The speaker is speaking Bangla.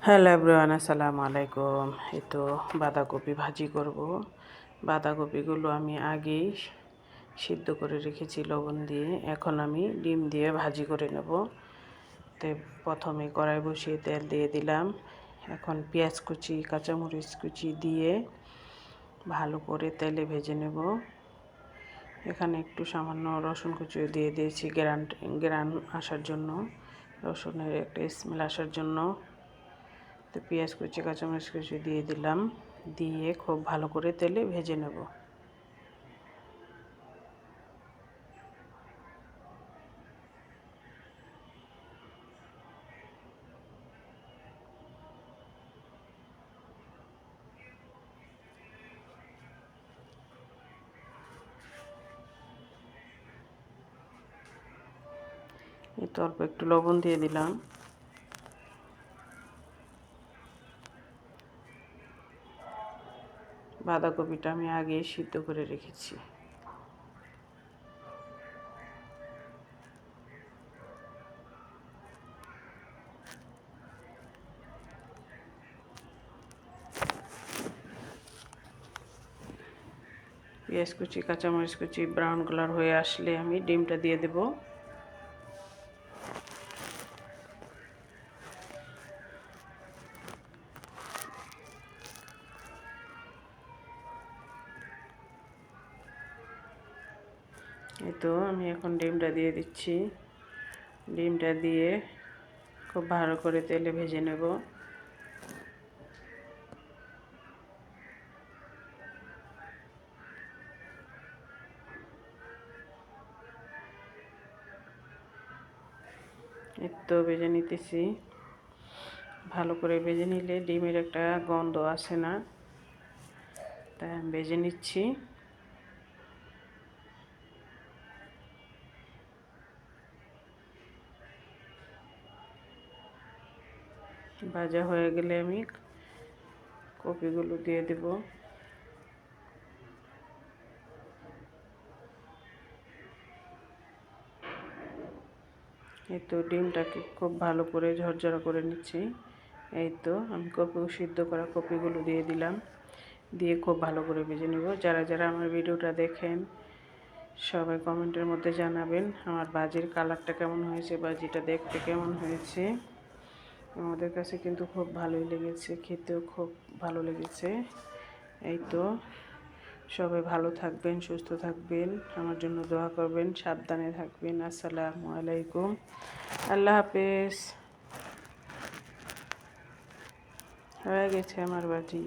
হ্যালো এভরিওয়ান, আসসালামু আলাইকুম। এই তো বাঁধাকপি ভাজি করব। বাঁধাকপিগুলো আমি আগেই সিদ্ধ করে রেখেছি লবণ দিয়ে। এখন আমি ডিম দিয়ে ভাজি করে নেব। তো প্রথমে কড়াই বসিয়ে তেল দিয়ে দিলাম। এখন পেঁয়াজ কুচি, কাঁচামরিচ কুচি দিয়ে ভালো করে তেলে ভেজে নেব। এখানে একটু সামান্য রসুন কুচিও দিয়ে দিয়েছি গ্রান আসার জন্য, রসুনের একটা স্মেল আসার জন্য। তো পেঁয়াজ কুচি, কাঁচামরিচ কুচি দিয়ে দিলাম, দিয়ে খুব ভালো করে তেলে ভেজে নেব। এই তো অল্প একটু লবণ দিয়ে দিলাম। বাঁধাকপিটা আমি আগে সিদ্ধ করে রেখেছি। পেঁয়াজ কুচি, কাঁচামরিচ কুচি ব্রাউন কালার হয়ে আসলে আমি ডিমটা দিয়ে দেব। এই তো আমি এখন ডিমটা দিয়ে দিচ্ছি। ডিমটা দিয়ে খুব ভালো করে তেলে ভেজে নেব। এই তো ভেজে নিতেছি। ভালো করে ভেজে নিলে ডিমের একটা গন্ধ আসে না, তাই আমি ভেজে নিচ্ছি। ভাজা হয়ে গেলে আমি কপিগুলো দিয়ে দেব। এই তো ডিমটাকে খুব ভালো করে ঝরঝরা করে নিচ্ছি। এই তো আমি সিদ্ধ করা কপিগুলো দিয়ে দিলাম, দিয়ে খুব ভালো করে ভেজে নেব। যারা যারা আমার ভিডিওটা দেখেন সবাই কমেন্টের মধ্যে জানাবেন আমার ভাজির কালারটা কেমন হয়েছে, ভাজিটা দেখতে কেমন হয়েছে। আমাদের কাছে কিন্তু খুব ভালোই লেগেছে, খেতেও খুব ভালো লেগেছে। এই তো সবাই ভালো থাকবেন, সুস্থ থাকবেন, আমার জন্য দোয়া করবেন, সাবধানে থাকবেন। আসসালামু আলাইকুম, আল্লাহ হাফেজ। হয়ে গেছে আমার ভাজি।